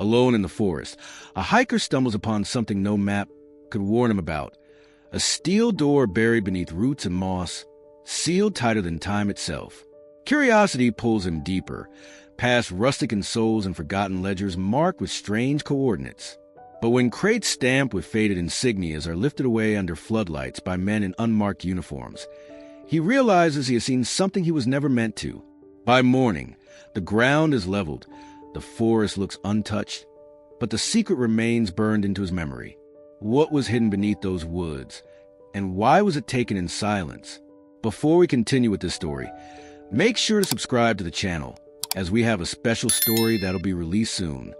Alone in the forest, a hiker stumbles upon something no map could warn him about. A steel door buried beneath roots and moss, sealed tighter than time itself. Curiosity pulls him deeper, past rustic soles and forgotten ledgers marked with strange coordinates. But when crates stamped with faded insignias are lifted away under floodlights by men in unmarked uniforms, he realizes he has seen something he was never meant to. By morning, the ground is leveled, the forest looks untouched, but the secret remains burned into his memory. What was hidden beneath those woods, and why was it taken in silence? Before we continue with this story, make sure to subscribe to the channel, as we have a special story that'll be released soon.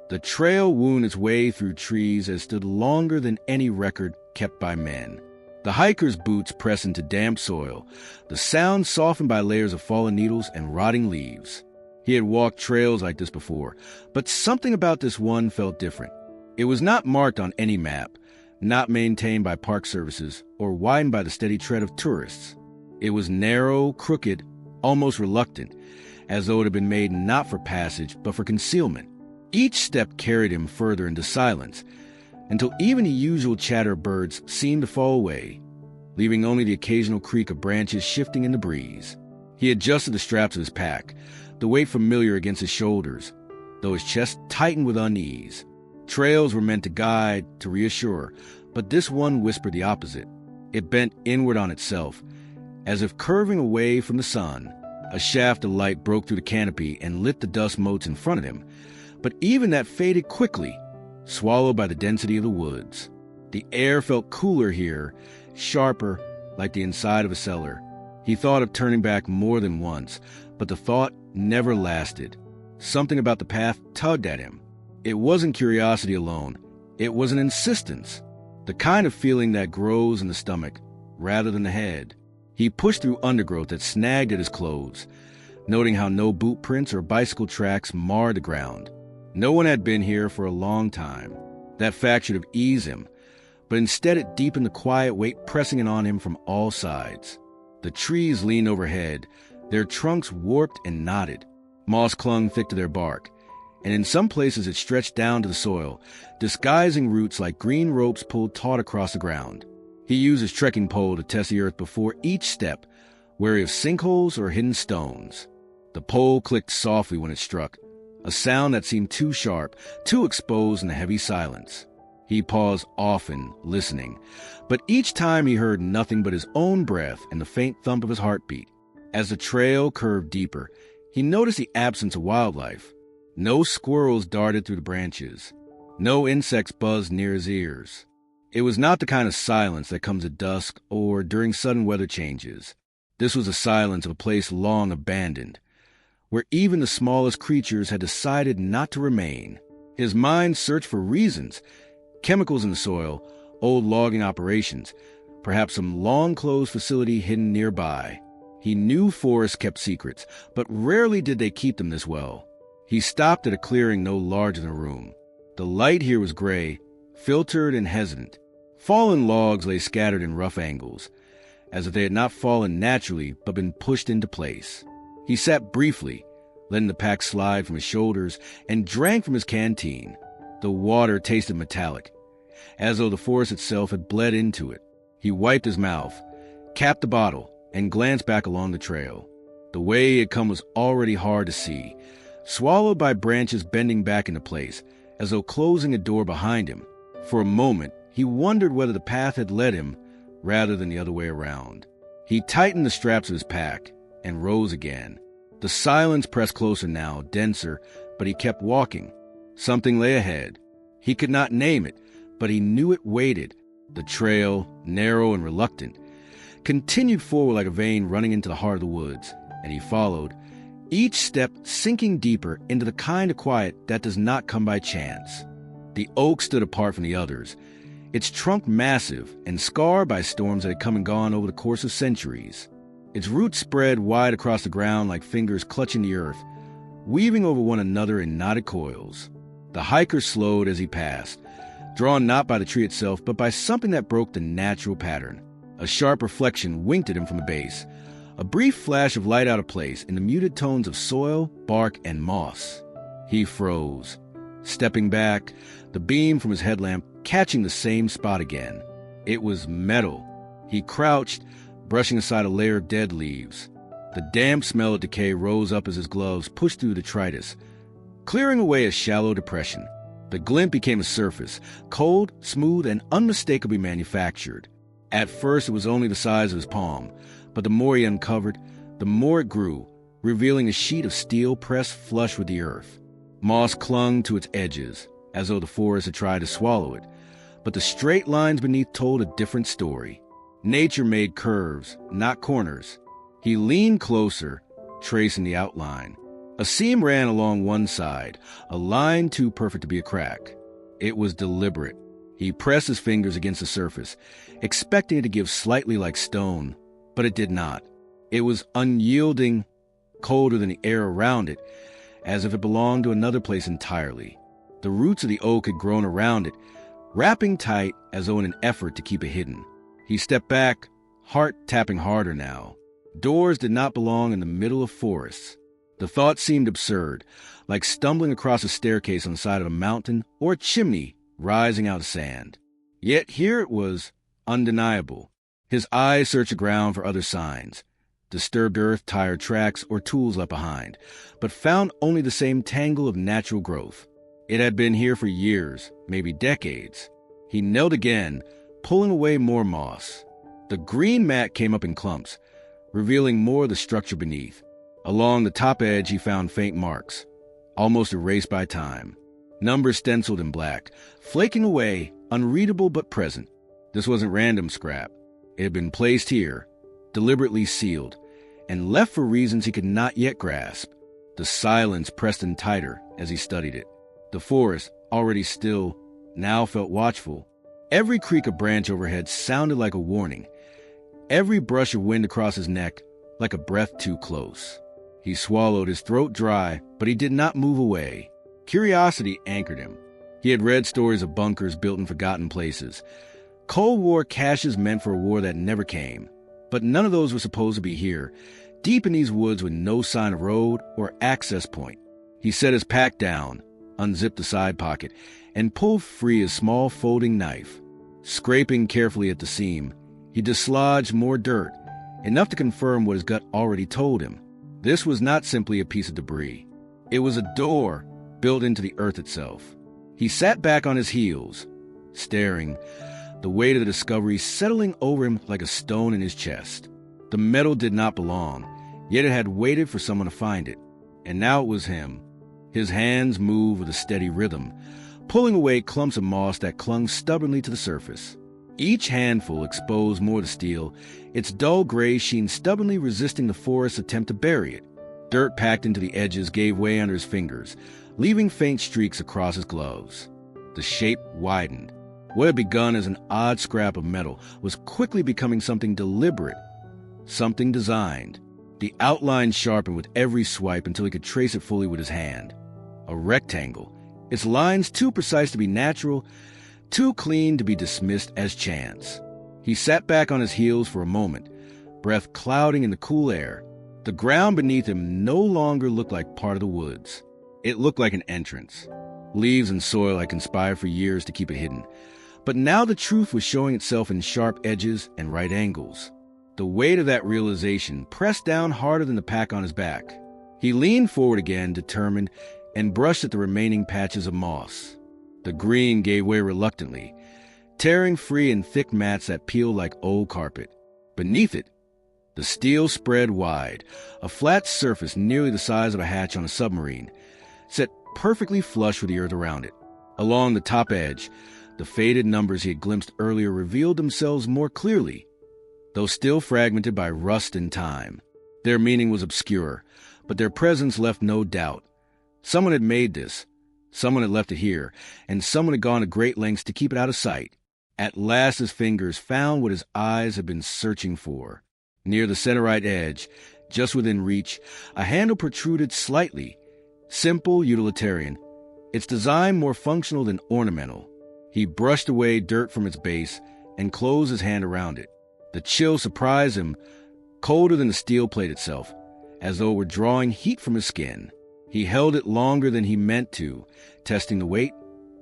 The trail wound its way through trees as stood longer than any record kept by men. The hiker's boots press into damp soil, the sound softened by layers of fallen needles and rotting leaves. He had walked trails like this before, but something about this one felt different. It was not marked on any map, not maintained by park services, or widened by the steady tread of tourists. It was narrow, crooked, almost reluctant, as though it had been made not for passage, but for concealment. Each step carried him further into silence, until even the usual chatter of birds seemed to fall away, leaving only the occasional creak of branches shifting in the breeze. He adjusted the straps of his pack, the weight familiar against his shoulders, though his chest tightened with unease. Trails were meant to guide, to reassure, but this one whispered the opposite. It bent inward on itself, as if curving away from the sun. A shaft of light broke through the canopy and lit the dust motes in front of him, but even that faded quickly, swallowed by the density of the woods. The air felt cooler here, sharper, like the inside of a cellar. He thought of turning back more than once, but the thought never lasted. Something about the path tugged at him. It wasn't curiosity alone. It was an insistence, the kind of feeling that grows in the stomach rather than the head. He pushed through undergrowth that snagged at his clothes, noting how no boot prints or bicycle tracks marred the ground. No one had been here for a long time. That fact should have eased him, but instead it deepened the quiet weight pressing in on him from all sides. The trees leaned overhead, their trunks warped and knotted. Moss clung thick to their bark, and in some places it stretched down to the soil, disguising roots like green ropes pulled taut across the ground. He used his trekking pole to test the earth before each step, wary of sinkholes or hidden stones. The pole clicked softly when it struck, a sound that seemed too sharp, too exposed in the heavy silence. He paused often, listening, but each time he heard nothing but his own breath and the faint thump of his heartbeat. As the trail curved deeper, he noticed the absence of wildlife. No squirrels darted through the branches. No insects buzzed near his ears. It was not the kind of silence that comes at dusk or during sudden weather changes. This was the silence of a place long abandoned, where even the smallest creatures had decided not to remain. His mind searched for reasons, chemicals in the soil, old logging operations, perhaps some long-closed facility hidden nearby. He knew forests kept secrets, but rarely did they keep them this well. He stopped at a clearing no larger than a room. The light here was gray, filtered and hesitant. Fallen logs lay scattered in rough angles, as if they had not fallen naturally but been pushed into place. He sat briefly, letting the pack slide from his shoulders, and drank from his canteen. The water tasted metallic, as though the forest itself had bled into it. He wiped his mouth, capped the bottle, and glanced back along the trail. The way he had come was already hard to see, swallowed by branches bending back into place, as though closing a door behind him. For a moment, he wondered whether the path had led him, rather than the other way around. He tightened the straps of his pack, and rose again. The silence pressed closer now, denser, but he kept walking. Something lay ahead. He could not name it, but he knew it waited. The trail, narrow and reluctant, continued forward like a vein running into the heart of the woods, and he followed, each step sinking deeper into the kind of quiet that does not come by chance. The oak stood apart from the others, its trunk massive and scarred by storms that had come and gone over the course of centuries. Its roots spread wide across the ground like fingers clutching the earth, weaving over one another in knotted coils. The hiker slowed as he passed, drawn not by the tree itself, but by something that broke the natural pattern. A sharp reflection winked at him from the base, a brief flash of light out of place in the muted tones of soil, bark, and moss. He froze, stepping back, the beam from his headlamp catching the same spot again. It was metal. He crouched, brushing aside a layer of dead leaves. The damp smell of decay rose up as his gloves pushed through detritus, clearing away a shallow depression. The glint became a surface, cold, smooth, and unmistakably manufactured. At first, it was only the size of his palm, but the more he uncovered, the more it grew, revealing a sheet of steel pressed flush with the earth. Moss clung to its edges, as though the forest had tried to swallow it, but the straight lines beneath told a different story. Nature made curves, not corners. He leaned closer, tracing the outline. A seam ran along one side, a line too perfect to be a crack. It was deliberate. He pressed his fingers against the surface, expecting it to give slightly like stone, but it did not. It was unyielding, colder than the air around it, as if it belonged to another place entirely. The roots of the oak had grown around it, wrapping tight as though in an effort to keep it hidden. He stepped back, heart tapping harder now. Doors did not belong in the middle of forests. The thought seemed absurd, like stumbling across a staircase on the side of a mountain or a chimney rising out of sand. Yet here it was, undeniable. His eyes searched the ground for other signs, disturbed earth, tired tracks, or tools left behind, but found only the same tangle of natural growth. It had been here for years, maybe decades. He knelt again, pulling away more moss. The green mat came up in clumps, revealing more of the structure beneath. Along the top edge, he found faint marks, almost erased by time. Numbers stenciled in black, flaking away, unreadable but present. This wasn't random scrap. It had been placed here, deliberately sealed, and left for reasons he could not yet grasp. The silence pressed in tighter as he studied it. The forest, already still, now felt watchful. Every creak of branch overhead sounded like a warning. Every brush of wind across his neck, like a breath too close. He swallowed, his throat dry, but he did not move away. Curiosity anchored him. He had read stories of bunkers built in forgotten places. Cold War caches meant for a war that never came. But none of those were supposed to be here, deep in these woods with no sign of road or access point. He set his pack down, unzipped the side pocket, and pulled free his small folding knife. Scraping carefully at the seam, he dislodged more dirt, enough to confirm what his gut already told him. This was not simply a piece of debris. It was a door built into the earth itself. He sat back on his heels, staring, the weight of the discovery settling over him like a stone in his chest. The metal did not belong, yet it had waited for someone to find it. And now it was him. His hands moved with a steady rhythm, pulling away clumps of moss that clung stubbornly to the surface. Each handful exposed more of the steel, its dull gray sheen stubbornly resisting the forest's attempt to bury it. Dirt packed into the edges gave way under his fingers, leaving faint streaks across his gloves. The shape widened. What had begun as an odd scrap of metal was quickly becoming something deliberate, something designed. The outline sharpened with every swipe until he could trace it fully with his hand. A rectangle, its lines too precise to be natural, too clean to be dismissed as chance. He sat back on his heels for a moment, breath clouding in the cool air. The ground beneath him no longer looked like part of the woods. It looked like an entrance. Leaves and soil had conspired for years to keep it hidden. But now the truth was showing itself in sharp edges and right angles. The weight of that realization pressed down harder than the pack on his back. He leaned forward again, determined, and brushed at the remaining patches of moss. The green gave way reluctantly, tearing free in thick mats that peeled like old carpet. Beneath it, the steel spread wide, a flat surface nearly the size of a hatch on a submarine, set perfectly flush with the earth around it. Along the top edge, the faded numbers he had glimpsed earlier revealed themselves more clearly, though still fragmented by rust and time. Their meaning was obscure, but their presence left no doubt. Someone had made this, someone had left it here, and someone had gone to great lengths to keep it out of sight. At last his fingers found what his eyes had been searching for. Near the center right edge, just within reach, a handle protruded slightly, simple, utilitarian, its design more functional than ornamental. He brushed away dirt from its base and closed his hand around it. The chill surprised him, colder than the steel plate itself, as though it were drawing heat from his skin. He held it longer than he meant to, testing the weight,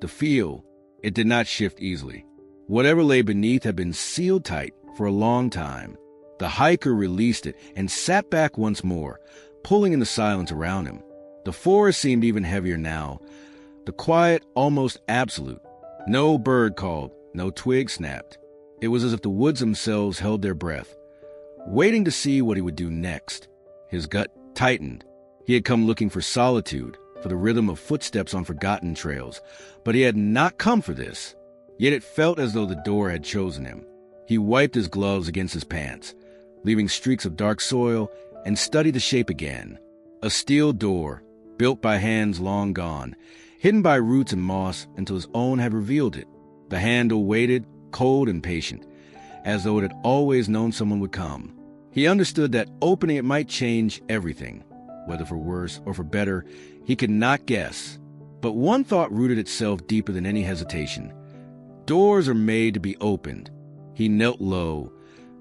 the feel. It did not shift easily. Whatever lay beneath had been sealed tight for a long time. The hiker released it and sat back once more, pulling in the silence around him. The forest seemed even heavier now, the quiet almost absolute. No bird called, no twig snapped. It was as if the woods themselves held their breath, waiting to see what he would do next. His gut tightened. He had come looking for solitude, for the rhythm of footsteps on forgotten trails, but he had not come for this. Yet it felt as though the door had chosen him. He wiped his gloves against his pants, leaving streaks of dark soil, and studied the shape again. A steel door, built by hands long gone, hidden by roots and moss until his own had revealed it. The handle waited, cold and patient, as though it had always known someone would come. He understood that opening it might change everything, whether for worse or for better, he could not guess. But one thought rooted itself deeper than any hesitation. Doors are made to be opened. He knelt low,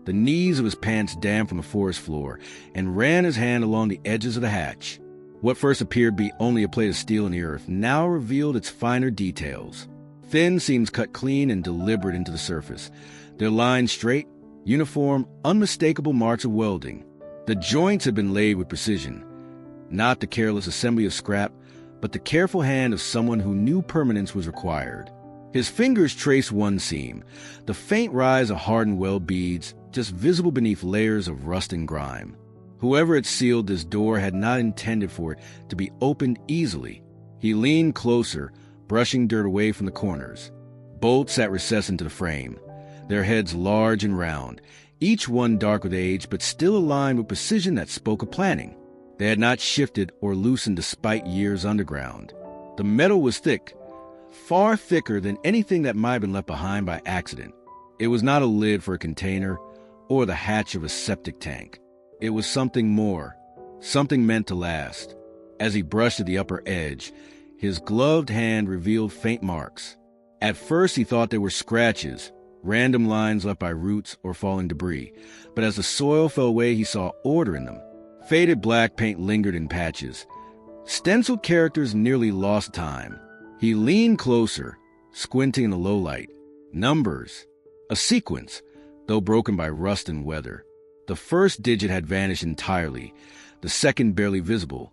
the knees of his pants damp from the forest floor, and ran his hand along the edges of the hatch. What first appeared to be only a plate of steel in the earth now revealed its finer details. Thin seams cut clean and deliberate into the surface, their lines straight, uniform, unmistakable marks of welding. The joints had been laid with precision, not the careless assembly of scrap, but the careful hand of someone who knew permanence was required. His fingers traced one seam, the faint rise of hardened weld beads, just visible beneath layers of rust and grime. Whoever had sealed this door had not intended for it to be opened easily. He leaned closer, brushing dirt away from the corners. Bolts sat recessed into the frame, their heads large and round, each one dark with age but still aligned with precision that spoke of planning. They had not shifted or loosened despite years underground. The metal was thick, far thicker than anything that might have been left behind by accident. It was not a lid for a container or the hatch of a septic tank. It was something more, something meant to last. As he brushed at the upper edge, his gloved hand revealed faint marks. At first he thought they were scratches, random lines left by roots or falling debris, but as the soil fell away he saw order in them. Faded black paint lingered in patches. Stenciled characters nearly lost time. He leaned closer, squinting in the low light. Numbers. A sequence, though broken by rust and weather. The first digit had vanished entirely, the second barely visible,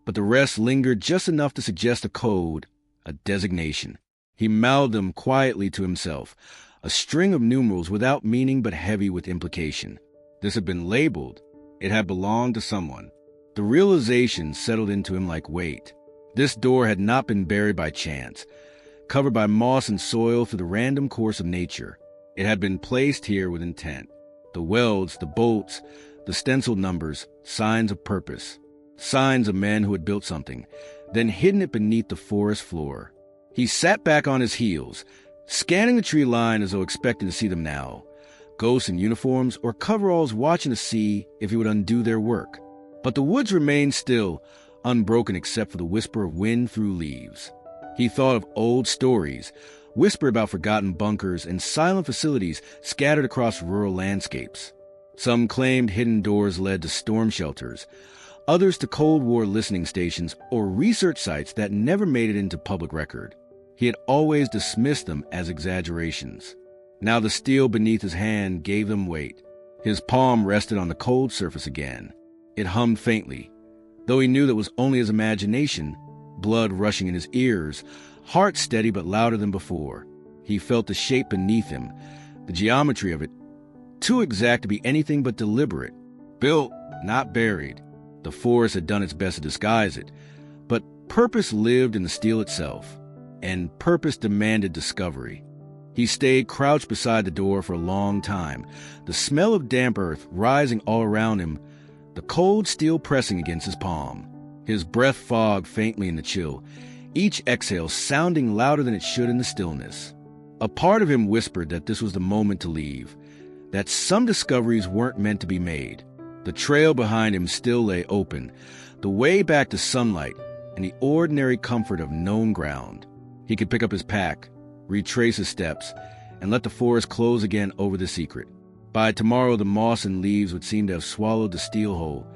but the rest lingered just enough to suggest a code, a designation. He mouthed them quietly to himself, a string of numerals without meaning but heavy with implication. This had been labeled. It had belonged to someone. The realization settled into him like weight. This door had not been buried by chance, covered by moss and soil through the random course of nature. It had been placed here with intent. The welds, the bolts, the stenciled numbers, signs of purpose, signs of men who had built something, then hidden it beneath the forest floor. He sat back on his heels, scanning the tree line as though expecting to see them now. Ghosts in uniforms or coveralls watching to see if he would undo their work. But the woods remained still, unbroken except for the whisper of wind through leaves. He thought of old stories, whispered about forgotten bunkers and silent facilities scattered across rural landscapes. Some claimed hidden doors led to storm shelters, others to Cold War listening stations or research sites that never made it into public record. He had always dismissed them as exaggerations. Now the steel beneath his hand gave them weight. His palm rested on the cold surface again. It hummed faintly, though he knew that was only his imagination, blood rushing in his ears, heart steady but louder than before. He felt the shape beneath him, the geometry of it, too exact to be anything but deliberate. Built, not buried. The forest had done its best to disguise it, but purpose lived in the steel itself, and purpose demanded discovery. He stayed crouched beside the door for a long time, the smell of damp earth rising all around him, the cold steel pressing against his palm. His breath fogged faintly in the chill, each exhale sounding louder than it should in the stillness. A part of him whispered that this was the moment to leave, that some discoveries weren't meant to be made. The trail behind him still lay open, the way back to sunlight and the ordinary comfort of known ground. He could pick up his pack, retrace his steps, and let the forest close again over the secret. By tomorrow the moss and leaves would seem to have swallowed the steel hole,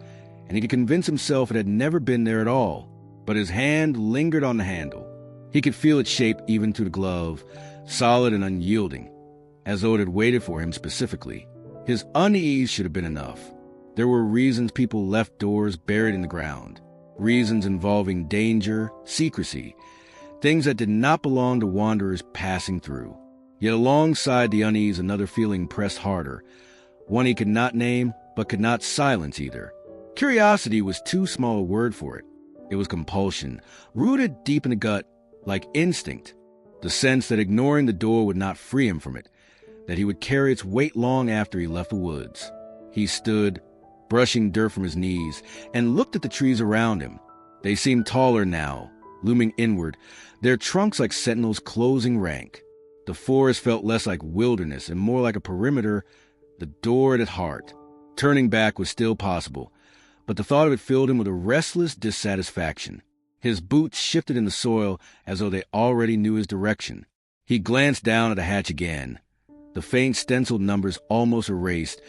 and he could convince himself it had never been there at all. but his hand lingered on the handle. He could feel its shape even through the glove, solid and unyielding, as though it had waited for him specifically. His unease should have been enough. There were reasons people left doors buried in the ground, reasons involving danger, secrecy, things that did not belong to wanderers passing through. Yet alongside the unease, another feeling pressed harder, one he could not name but could not silence either. Curiosity was too small a word for it. It was compulsion, rooted deep in the gut like instinct, the sense that ignoring the door would not free him from it, that he would carry its weight long after he left the woods. He stood, brushing dirt from his knees, and looked at the trees around him. They seemed taller now, looming inward, their trunks like sentinels closing rank. The forest felt less like wilderness and more like a perimeter, the door at its heart. Turning back was still possible, but the thought of it filled him with a restless dissatisfaction. His boots shifted in the soil as though they already knew his direction. He glanced down at the hatch again. The faint stenciled numbers almost erased,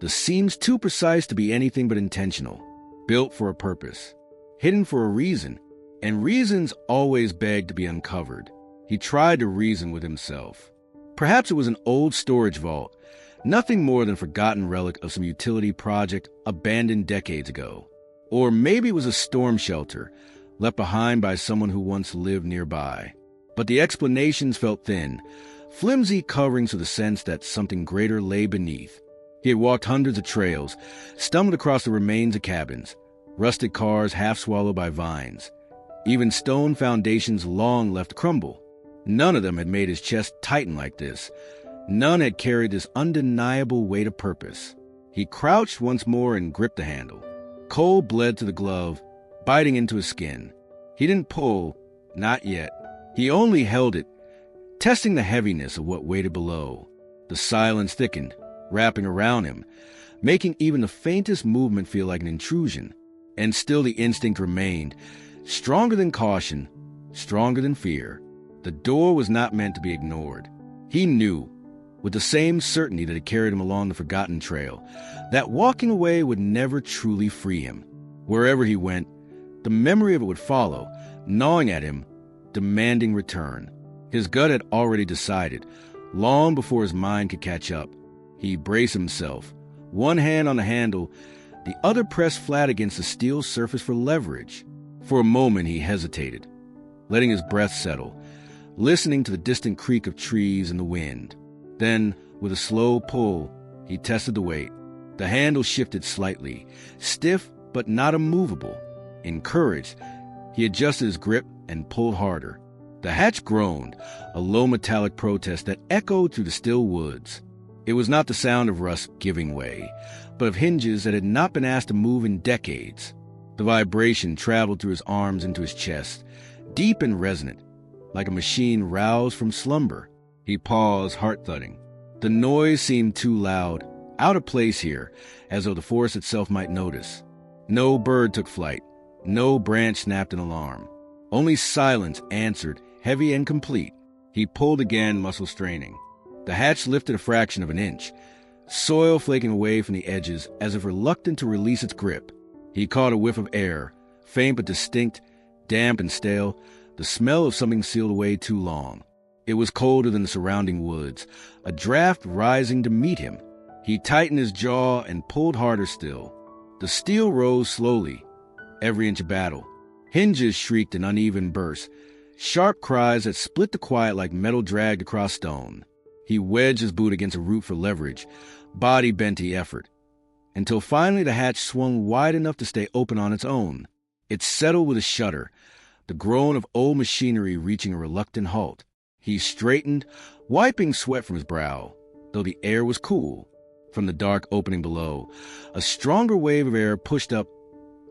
the seams too precise to be anything but intentional, built for a purpose, hidden for a reason, and reasons always begged to be uncovered. He tried to reason with himself. Perhaps it was an old storage vault, nothing more than a forgotten relic of some utility project abandoned decades ago. Or maybe it was a storm shelter, left behind by someone who once lived nearby. But the explanations felt thin, flimsy coverings of the sense that something greater lay beneath. He had walked hundreds of trails, stumbled across the remains of cabins, rusted cars half swallowed by vines, even stone foundations long left to crumble. None of them had made his chest tighten like this. None had carried this undeniable weight of purpose. He crouched once more and gripped the handle. Cold bled to the glove, biting into his skin. He didn't pull, not yet. He only held it, testing the heaviness of what waited below. The silence thickened, wrapping around him, making even the faintest movement feel like an intrusion. And still the instinct remained, stronger than caution, stronger than fear. The door was not meant to be ignored. He knew, with the same certainty that had carried him along the forgotten trail, that walking away would never truly free him. Wherever he went, the memory of it would follow, gnawing at him, demanding return. His gut had already decided, long before his mind could catch up. He braced himself, one hand on the handle, the other pressed flat against the steel surface for leverage. For a moment he hesitated, letting his breath settle, listening to the distant creak of trees and the wind. Then, with a slow pull, he tested the weight. The handle shifted slightly, stiff but not immovable. Encouraged, he adjusted his grip and pulled harder. The hatch groaned, a low metallic protest that echoed through the still woods. It was not the sound of rust giving way, but of hinges that had not been asked to move in decades. The vibration traveled through his arms into his chest, deep and resonant, like a machine roused from slumber. He paused, heart-thudding. The noise seemed too loud, out of place here, as though the forest itself might notice. No bird took flight. No branch snapped an alarm. Only silence answered, heavy and complete. He pulled again, muscle straining. The hatch lifted a fraction of an inch, soil flaking away from the edges as if reluctant to release its grip. He caught a whiff of air, faint but distinct, damp and stale, the smell of something sealed away too long. It was colder than the surrounding woods, a draft rising to meet him. He tightened his jaw and pulled harder still. The steel rose slowly, every inch a battle. Hinges shrieked in uneven bursts, sharp cries that split the quiet like metal dragged across stone. He wedged his boot against a root for leverage, body bent to effort, until finally the hatch swung wide enough to stay open on its own. It settled with a shudder, the groan of old machinery reaching a reluctant halt. He straightened, wiping sweat from his brow, though the air was cool. From the dark opening below, a stronger wave of air pushed up,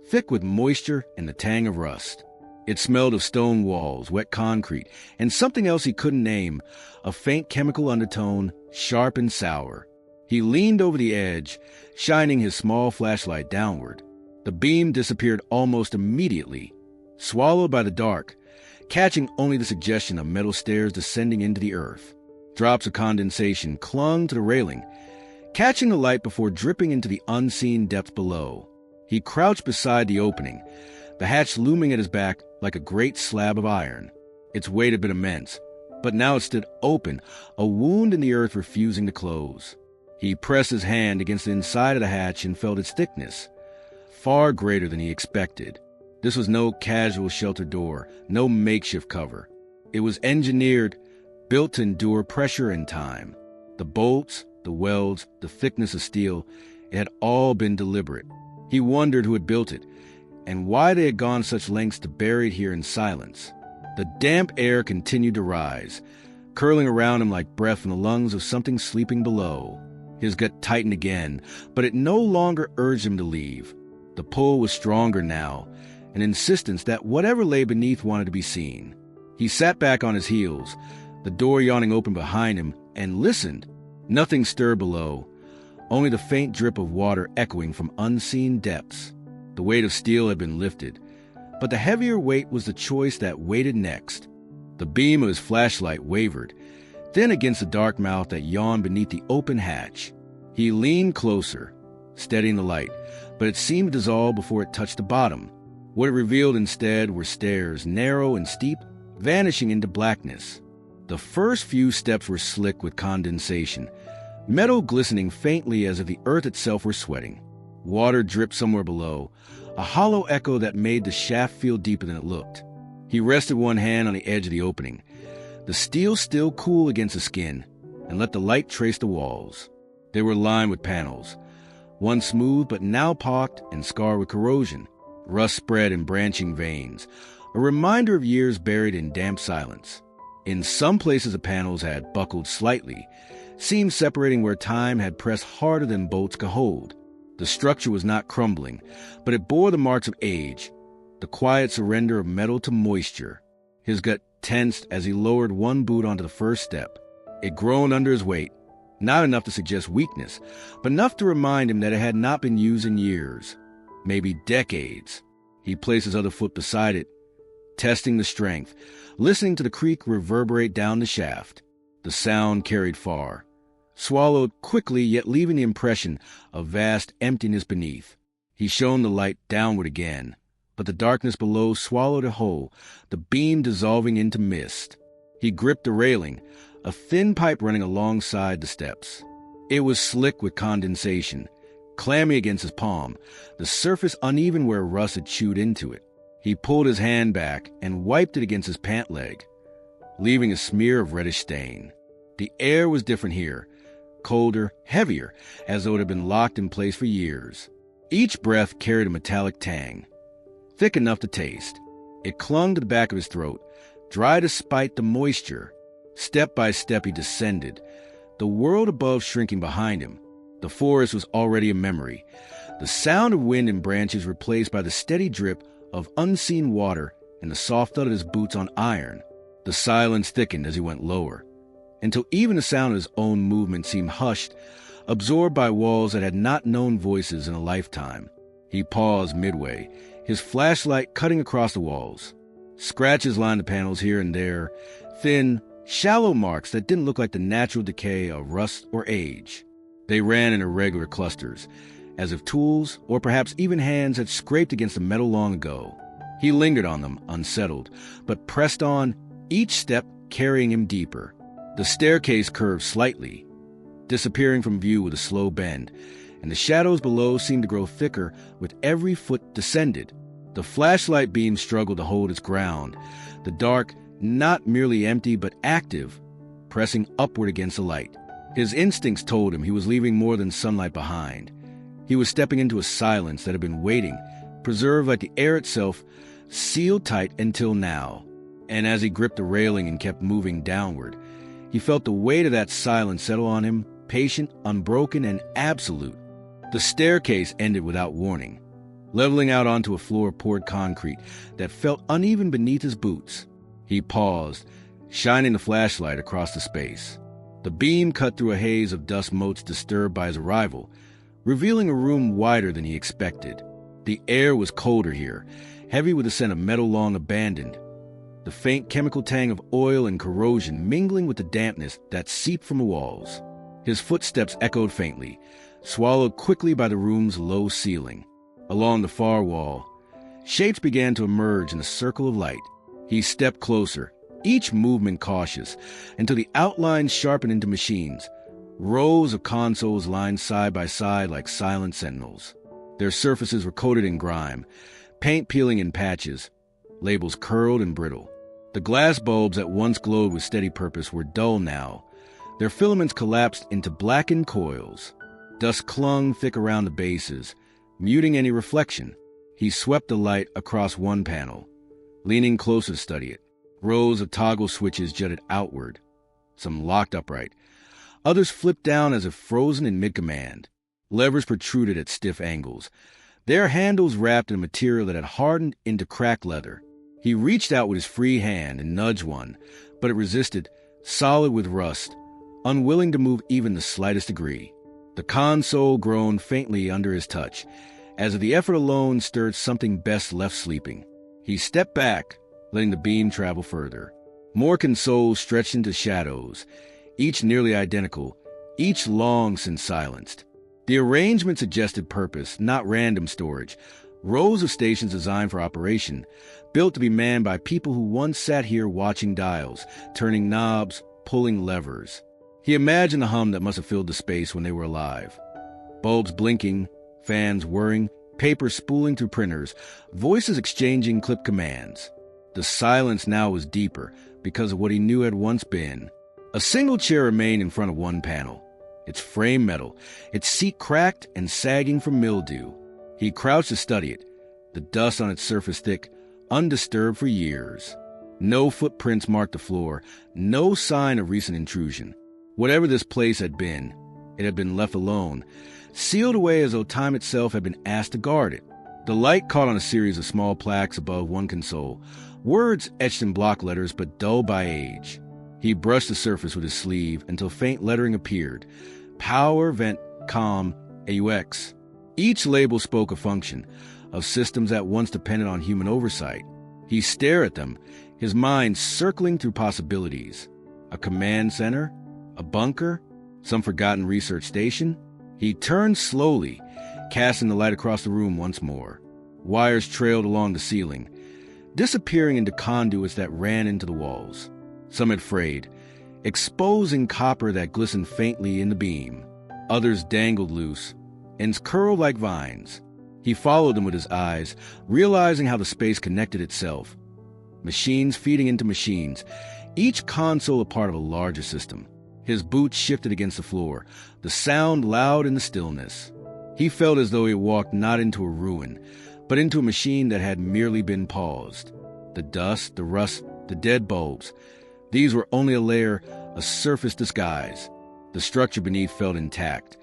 thick with moisture and the tang of rust. It smelled of stone walls, wet concrete, and something else he couldn't name, a faint chemical undertone, sharp and sour. He leaned over the edge, shining his small flashlight downward. The beam disappeared almost immediately, swallowed by the dark, catching only the suggestion of metal stairs descending into the earth. Drops of condensation clung to the railing, catching the light before dripping into the unseen depths below. He crouched beside the opening, the hatch looming at his back like a great slab of iron. Its weight had been immense, but now it stood open, a wound in the earth refusing to close. He pressed his hand against the inside of the hatch and felt its thickness, far greater than he expected. This was no casual shelter door, no makeshift cover. It was engineered, built to endure pressure and time. The bolts, the welds, the thickness of steel, it had all been deliberate. He wondered who had built it, and why they had gone such lengths to bury it here in silence. The damp air continued to rise, curling around him like breath from the lungs of something sleeping below. His gut tightened again, but it no longer urged him to leave. The pull was stronger now, an insistence that whatever lay beneath wanted to be seen. He sat back on his heels, the door yawning open behind him, and listened. Nothing stirred below, only the faint drip of water echoing from unseen depths. The weight of steel had been lifted, but the heavier weight was the choice that waited next. The beam of his flashlight wavered, then against the dark mouth that yawned beneath the open hatch. He leaned closer, steadying the light, but it seemed to dissolve before it touched the bottom. What it revealed instead were stairs, narrow and steep, vanishing into blackness. The first few steps were slick with condensation, metal glistening faintly as if the earth itself were sweating. Water dripped somewhere below, a hollow echo that made the shaft feel deeper than it looked. He rested one hand on the edge of the opening, the steel still cool against the skin, and let the light trace the walls. They were lined with panels, one smooth but now pocked and scarred with corrosion, rust spread in branching veins, a reminder of years buried in damp silence. In some places the panels had buckled slightly, seams separating where time had pressed harder than bolts could hold. The structure was not crumbling, but it bore the marks of age, the quiet surrender of metal to moisture. His gut tensed as he lowered one boot onto the first step. It groaned under his weight, not enough to suggest weakness, but enough to remind him that it had not been used in years, maybe decades. He placed his other foot beside it, testing the strength, listening to the creak reverberate down the shaft. The sound carried far, swallowed quickly, yet leaving the impression of vast emptiness beneath. He shone the light downward again, but the darkness below swallowed it whole, the beam dissolving into mist. He gripped the railing, a thin pipe running alongside the steps. It was slick with condensation, clammy against his palm, the surface uneven where rust had chewed into it. He pulled his hand back and wiped it against his pant leg, leaving a smear of reddish stain. The air was different here, colder, heavier, as though it had been locked in place for years. Each breath carried a metallic tang, thick enough to taste. It clung to the back of his throat, dry despite the moisture. Step by step he descended, the world above shrinking behind him. The forest was already a memory, the sound of wind and branches replaced by the steady drip of unseen water and the soft thud of his boots on iron. The silence thickened as he went lower, until even the sound of his own movement seemed hushed, absorbed by walls that had not known voices in a lifetime. He paused midway, his flashlight cutting across the walls. Scratches lined the panels here and there, thin, shallow marks that didn't look like the natural decay of rust or age. They ran in irregular clusters, as if tools, or perhaps even hands, had scraped against the metal long ago. He lingered on them, unsettled, but pressed on, each step carrying him deeper. The staircase curved slightly, disappearing from view with a slow bend, and the shadows below seemed to grow thicker with every foot descended. The flashlight beam struggled to hold its ground, the dark, not merely empty but active, pressing upward against the light. His instincts told him he was leaving more than sunlight behind. He was stepping into a silence that had been waiting, preserved like the air itself, sealed tight until now. And as he gripped the railing and kept moving downward, he felt the weight of that silence settle on him, patient, unbroken, and absolute. The staircase ended without warning, leveling out onto a floor of poured concrete that felt uneven beneath his boots. He paused, shining the flashlight across the space. The beam cut through a haze of dust motes disturbed by his arrival, revealing a room wider than he expected. The air was colder here, heavy with the scent of metal long abandoned, the faint chemical tang of oil and corrosion mingling with the dampness that seeped from the walls. His footsteps echoed faintly, swallowed quickly by the room's low ceiling. Along the far wall, Shapes began to emerge in a circle of light. He stepped closer, each movement cautious, until the outlines sharpened into machines. Rows of consoles lined side by side like silent sentinels. Their surfaces were coated in grime, paint peeling in patches, labels curled and brittle. The glass bulbs that once glowed with steady purpose were dull now. Their filaments collapsed into blackened coils. Dust clung thick around the bases, muting any reflection. He swept the light across one panel, leaning closer to study it. Rows of toggle switches jutted outward, some locked upright. Others flipped down as if frozen in mid-command. Levers protruded at stiff angles, their handles wrapped in a material that had hardened into cracked leather. He reached out with his free hand and nudged one, but it resisted, solid with rust, unwilling to move even the slightest degree. The console groaned faintly under his touch, as if the effort alone stirred something best left sleeping. He stepped back, letting the beam travel further. More consoles stretched into shadows, each nearly identical, each long since silenced. The arrangement suggested purpose, not random storage. Rows of stations designed for operation, built to be manned by people who once sat here watching dials, turning knobs, pulling levers. He imagined the hum that must have filled the space when they were alive. Bulbs blinking, fans whirring, paper spooling through printers, voices exchanging clipped commands. The silence now was deeper because of what he knew had once been. A single chair remained in front of one panel, its frame metal, its seat cracked and sagging from mildew. He crouched to study it, the dust on its surface thick, undisturbed for years. No footprints marked the floor, no sign of recent intrusion. Whatever this place had been, it had been left alone, sealed away as though time itself had been asked to guard it. The light caught on a series of small plaques above one console, words etched in block letters but dull by age. He brushed the surface with his sleeve until faint lettering appeared. Power, Vent, Com, AUX. Each label spoke a function, of systems that once depended on human oversight. He stared at them, his mind circling through possibilities. A command center? A bunker? Some forgotten research station? He turned slowly, casting the light across the room once more. Wires trailed along the ceiling, disappearing into conduits that ran into the walls. Some had frayed, exposing copper that glistened faintly in the beam. Others dangled loose, ends curled like vines. He followed them with his eyes, realizing how the space connected itself. Machines feeding into machines, each console a part of a larger system. His boots shifted against the floor, the sound loud in the stillness. He felt as though he walked not into a ruin, but into a machine that had merely been paused. The dust, the rust, the dead bulbs, these were only a layer, a surface disguise. The structure beneath felt intact,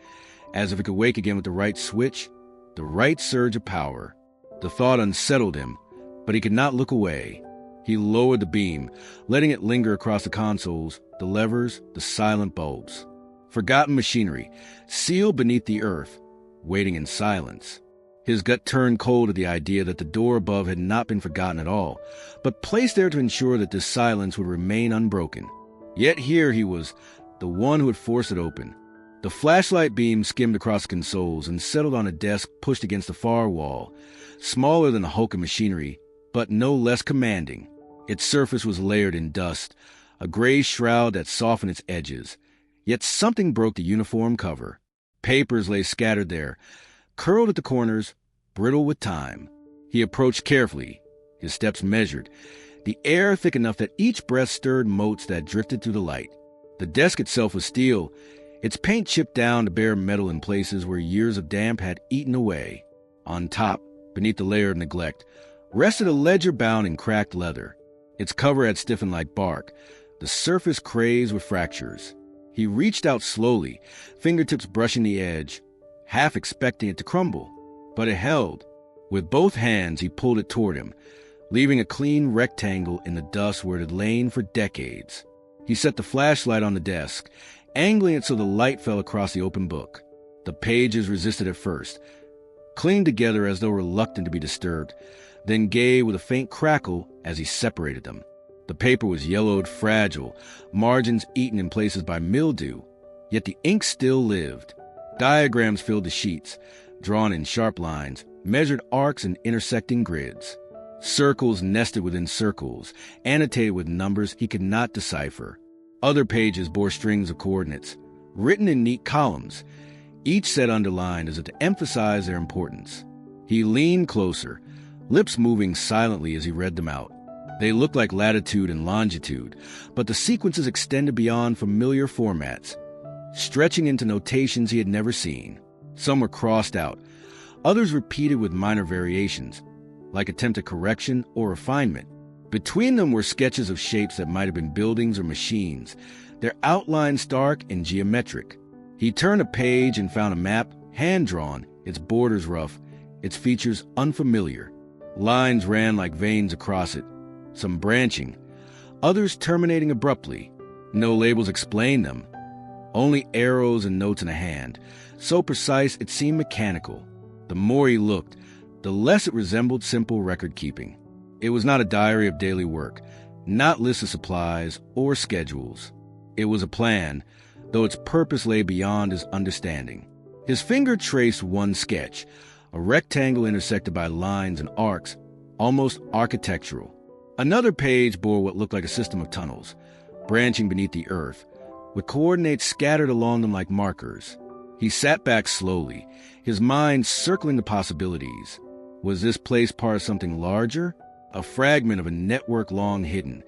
as if it could wake again with the right switch, the right surge of power. The thought unsettled him, but he could not look away. He lowered the beam, letting it linger across the consoles, the levers, the silent bulbs. Forgotten machinery, sealed beneath the earth, waiting in silence. His gut turned cold at the idea that the door above had not been forgotten at all, but placed there to ensure that this silence would remain unbroken. Yet here he was, the one who had forced it open. The flashlight beam skimmed across the consoles and settled on a desk pushed against the far wall, smaller than the hulk of machinery, but no less commanding. Its surface was layered in dust, a gray shroud that softened its edges. Yet something broke the uniform cover. Papers lay scattered there, curled at the corners, brittle with time. He approached carefully, his steps measured, the air thick enough that each breath stirred motes that drifted through the light. The desk itself was steel, its paint chipped down to bare metal in places where years of damp had eaten away. On top, beneath the layer of neglect, rested a ledger bound in cracked leather. Its cover had stiffened like bark, the surface crazed with fractures. He reached out slowly, fingertips brushing the edge, half expecting it to crumble. But it held. With both hands, he pulled it toward him, leaving a clean rectangle in the dust where it had lain for decades. He set the flashlight on the desk, angling it so the light fell across the open book. The pages resisted at first, clinging together as though reluctant to be disturbed, then gave with a faint crackle as he separated them. The paper was yellowed, fragile, margins eaten in places by mildew, yet the ink still lived. Diagrams filled the sheets, drawn in sharp lines, measured arcs and intersecting grids. Circles nested within circles, annotated with numbers he could not decipher. Other pages bore strings of coordinates, written in neat columns, each set underlined as if to emphasize their importance. He leaned closer, lips moving silently as he read them out. They looked like latitude and longitude, but the sequences extended beyond familiar formats, stretching into notations he had never seen. Some were crossed out, others repeated with minor variations, like attempted correction or refinement. Between them were sketches of shapes that might have been buildings or machines, their outlines stark and geometric. He turned a page and found a map, hand-drawn, its borders rough, its features unfamiliar. Lines ran like veins across it, some branching, others terminating abruptly. No labels explained them, only arrows and notes in a hand, so precise it seemed mechanical. The more he looked, the less it resembled simple record-keeping. It was not a diary of daily work, not lists of supplies or schedules. It was a plan, though its purpose lay beyond his understanding. His finger traced one sketch, a rectangle intersected by lines and arcs, almost architectural. Another page bore what looked like a system of tunnels, branching beneath the earth, with coordinates scattered along them like markers. He sat back slowly, his mind circling the possibilities. Was this place part of something larger? A fragment of a network long hidden,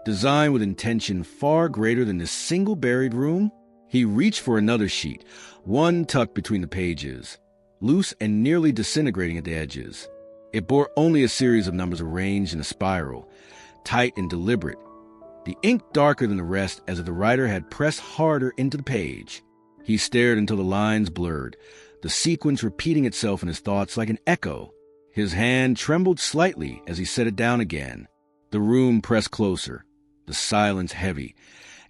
designed with intention far greater than this single buried room? He reached for another sheet, one tucked between the pages, loose and nearly disintegrating at the edges. It bore only a series of numbers arranged in a spiral, tight and deliberate, the ink darker than the rest as if the writer had pressed harder into the page. He stared until the lines blurred, the sequence repeating itself in his thoughts like an echo. His hand trembled slightly as he set it down again. The room pressed closer, the silence heavy,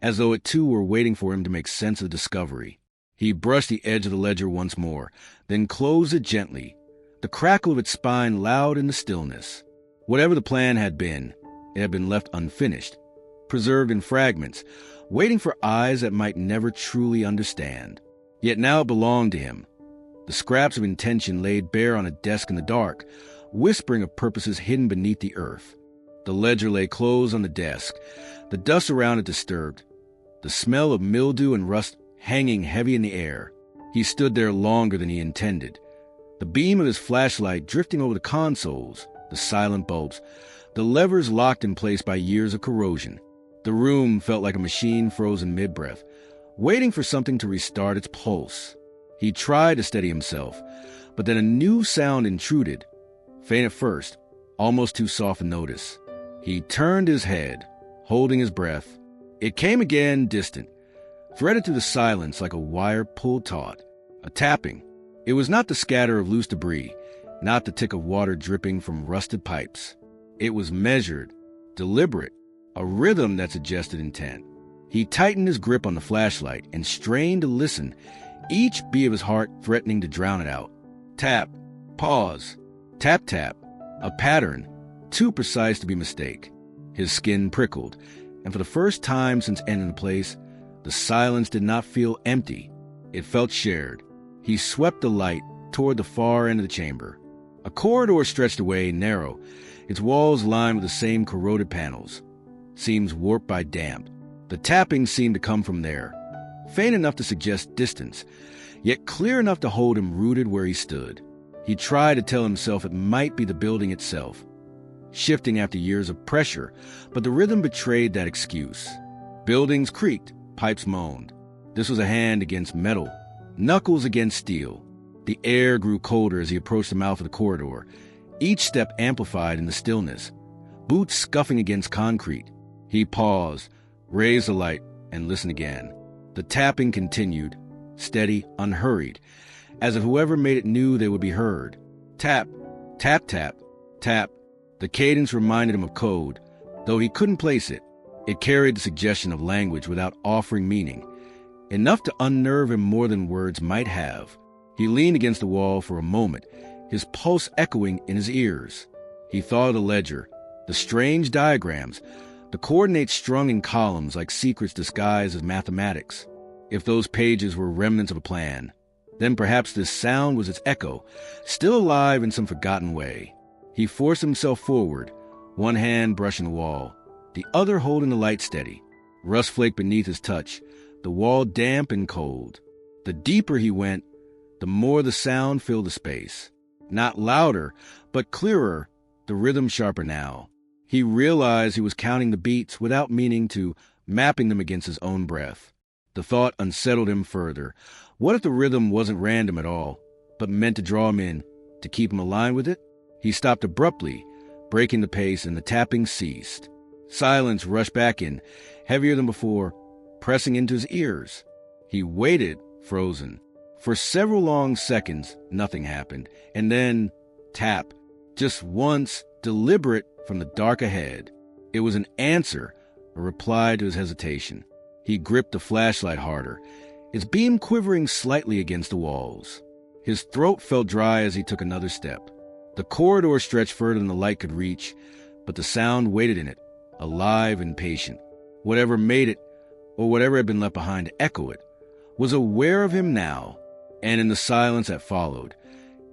as though it too were waiting for him to make sense of the discovery. He brushed the edge of the ledger once more, then closed it gently, the crackle of its spine loud in the stillness. Whatever the plan had been, it had been left unfinished, preserved in fragments, waiting for eyes that might never truly understand. Yet now it belonged to him. The scraps of intention laid bare on a desk in the dark, whispering of purposes hidden beneath the earth. The ledger lay closed on the desk, the dust around it disturbed, the smell of mildew and rust hanging heavy in the air. He stood there longer than he intended, the beam of his flashlight drifting over the consoles, the silent bulbs, the levers locked in place by years of corrosion. The room felt like a machine frozen mid-breath, waiting for something to restart its pulse. He tried to steady himself, but then a new sound intruded, faint at first, almost too soft to notice. He turned his head, holding his breath. It came again, distant, threaded through the silence like a wire pulled taut. A tapping. It was not the scatter of loose debris, not the tick of water dripping from rusted pipes. It was measured, deliberate, a rhythm that suggested intent. He tightened his grip on the flashlight and strained to listen, each beat of his heart threatening to drown it out. Tap, pause, tap, tap, a pattern, too precise to be mistake. His skin prickled, and for the first time since entering the place, the silence did not feel empty. It felt shared. He swept the light toward the far end of the chamber. A corridor stretched away, narrow, its walls lined with the same corroded panels, seams warped by damp. The tapping seemed to come from there, faint enough to suggest distance, yet clear enough to hold him rooted where he stood. He tried to tell himself it might be the building itself, shifting after years of pressure, but the rhythm betrayed that excuse. Buildings creaked, pipes moaned. This was a hand against metal, knuckles against steel. The air grew colder as he approached the mouth of the corridor, each step amplified in the stillness, boots scuffing against concrete. He paused, raised the light, and listened again. The tapping continued, steady, unhurried, as if whoever made it knew they would be heard. Tap, tap, tap, tap. The cadence reminded him of code, though he couldn't place it. It carried the suggestion of language without offering meaning, enough to unnerve him more than words might have. He leaned against the wall for a moment, his pulse echoing in his ears. He thought of the ledger, the strange diagrams, the coordinates strung in columns like secrets disguised as mathematics. If those pages were remnants of a plan, Then perhaps this sound was its echo, still alive in some forgotten way. He forced himself forward, one hand brushing the wall, the other holding the light steady. Rust flaked beneath his touch, the wall damp and cold. The deeper he went, the more the sound filled the space. Not louder, but clearer, the rhythm sharper now. He realized he was counting the beats without meaning to, mapping them against his own breath. The thought unsettled him further. What if the rhythm wasn't random at all, but meant to draw him in, to keep him aligned with it? He stopped abruptly, breaking the pace, and the tapping ceased. Silence rushed back in, heavier than before, pressing into his ears. He waited, frozen. For several long seconds, nothing happened, and then, tap, just once, deliberate from the dark ahead. It was an answer, a reply to his hesitation. He gripped the flashlight harder, its beam quivering slightly against the walls. His throat felt dry as he took another step. The corridor stretched further than the light could reach, but the sound waited in it, alive and patient. Whatever made it, or whatever had been left behind to echo it, was aware of him now, and in the silence that followed,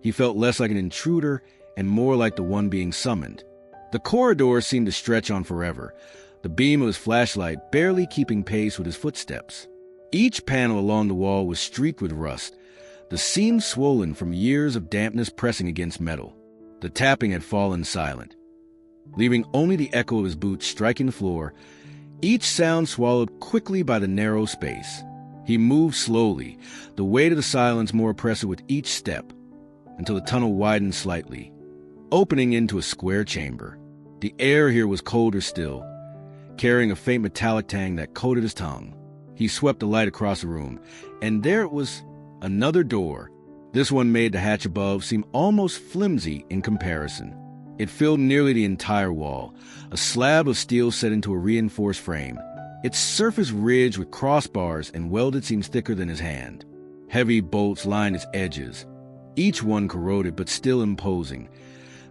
he felt less like an intruder and more like the one being summoned. The corridor seemed to stretch on forever, the beam of his flashlight barely keeping pace with his footsteps. Each panel along the wall was streaked with rust, the seams swollen from years of dampness pressing against metal. The tapping had fallen silent, leaving only the echo of his boots striking the floor, each sound swallowed quickly by the narrow space. He moved slowly, the weight of the silence more oppressive with each step, until the tunnel widened slightly, opening into a square chamber. The air here was colder still, carrying a faint metallic tang that coated his tongue. He swept the light across the room, and there it was, another door. This one made the hatch above seem almost flimsy in comparison. It filled nearly the entire wall, a slab of steel set into a reinforced frame. Its surface ridged with crossbars and welded seems thicker than his hand. Heavy bolts lined its edges, each one corroded but still imposing.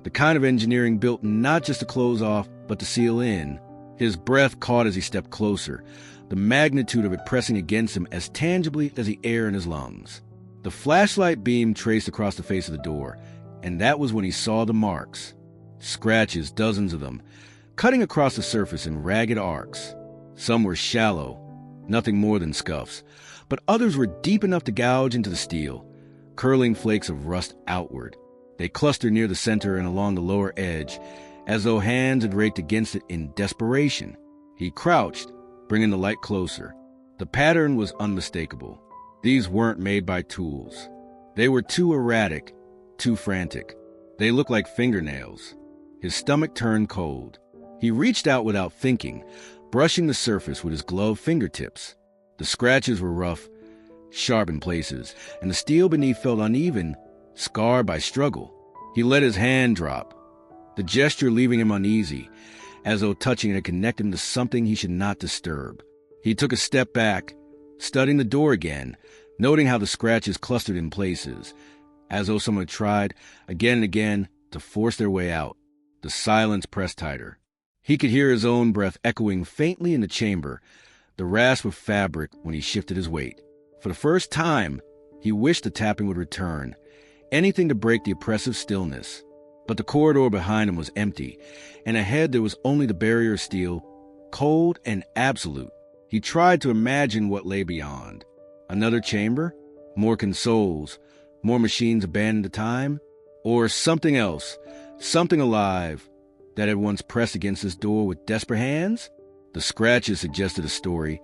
The kind of engineering built not just to close off, but to seal in. His breath caught as he stepped closer, the magnitude of it pressing against him as tangibly as the air in his lungs. The flashlight beam traced across the face of the door, and that was when he saw the marks. Scratches, dozens of them, cutting across the surface in ragged arcs. Some were shallow, nothing more than scuffs, but others were deep enough to gouge into the steel, curling flakes of rust outward. They clustered near the center and along the lower edge, as though hands had raked against it in desperation. He crouched, bringing the light closer. The pattern was unmistakable. These weren't made by tools. They were too erratic, too frantic. They looked like fingernails. His stomach turned cold. He reached out without thinking, brushing the surface with his gloved fingertips. The scratches were rough, sharp in places, and the steel beneath felt uneven, scarred by struggle. He let his hand drop, the gesture leaving him uneasy, as though touching it had connected him to something he should not disturb. He took a step back, studying the door again, noting how the scratches clustered in places, as though someone had tried, again and again, to force their way out. The silence pressed tighter. He could hear his own breath echoing faintly in the chamber, the rasp of fabric when he shifted his weight. For the first time, he wished the tapping would return, anything to break the oppressive stillness. But the corridor behind him was empty, and ahead there was only the barrier of steel, cold and absolute. He tried to imagine what lay beyond. Another chamber? More consoles? More machines abandoned to time? Or something else, something alive, that had once pressed against his door with desperate hands? The scratches suggested a story,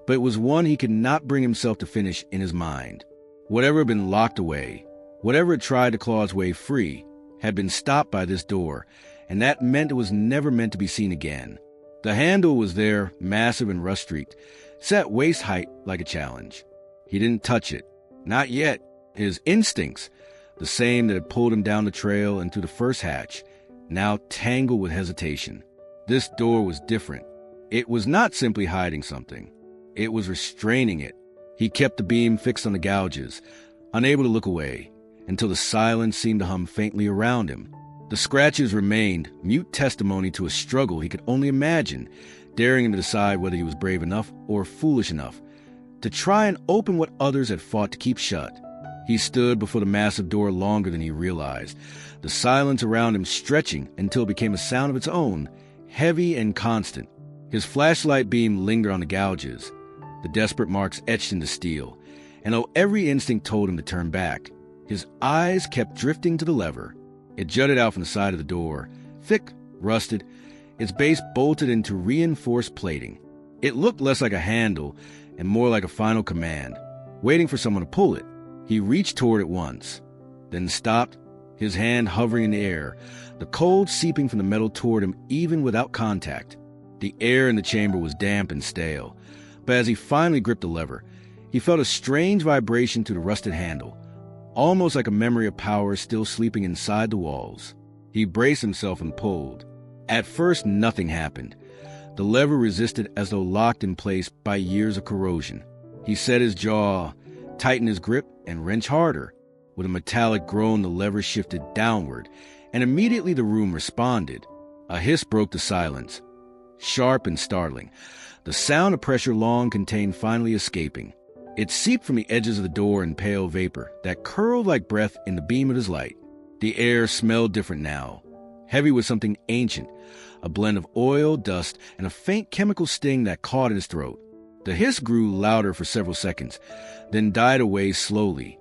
but it was one he could not bring himself to finish in his mind. Whatever had been locked away, whatever had tried to claw its way free, had been stopped by this door, and that meant it was never meant to be seen again. The handle was there, massive and rust-streaked, set waist-height like a challenge. He didn't touch it. Not yet. His instincts, the same that had pulled him down the trail and through the first hatch, now tangled with hesitation. This door was different. It was not simply hiding something. It was restraining it. He kept the beam fixed on the gouges, unable to look away, until the silence seemed to hum faintly around him. The scratches remained, mute testimony to a struggle he could only imagine, daring him to decide whether he was brave enough or foolish enough to try and open what others had fought to keep shut. He stood before the massive door longer than he realized, the silence around him stretching until it became a sound of its own, heavy and constant. His flashlight beam lingered on the gouges, the desperate marks etched into steel, and though every instinct told him to turn back, his eyes kept drifting to the lever. It jutted out from the side of the door, thick, rusted, its base bolted into reinforced plating. It looked less like a handle and more like a final command, waiting for someone to pull it. He reached toward it once, then stopped, his hand hovering in the air, the cold seeping from the metal toward him even without contact. The air in the chamber was damp and stale, but as he finally gripped the lever, he felt a strange vibration through the rusted handle, almost like a memory of power still sleeping inside the walls. He braced himself and pulled. At first, nothing happened. The lever resisted as though locked in place by years of corrosion. He set his jaw, tightened his grip, and wrenched harder. With a metallic groan, the lever shifted downward, and immediately the room responded. A hiss broke the silence, sharp and startling, the sound of pressure long contained finally escaping. It seeped from the edges of the door in pale vapor that curled like breath in the beam of his light. The air smelled different now, heavy with something ancient, a blend of oil, dust, and a faint chemical sting that caught in his throat. The hiss grew louder for several seconds, then died away slowly,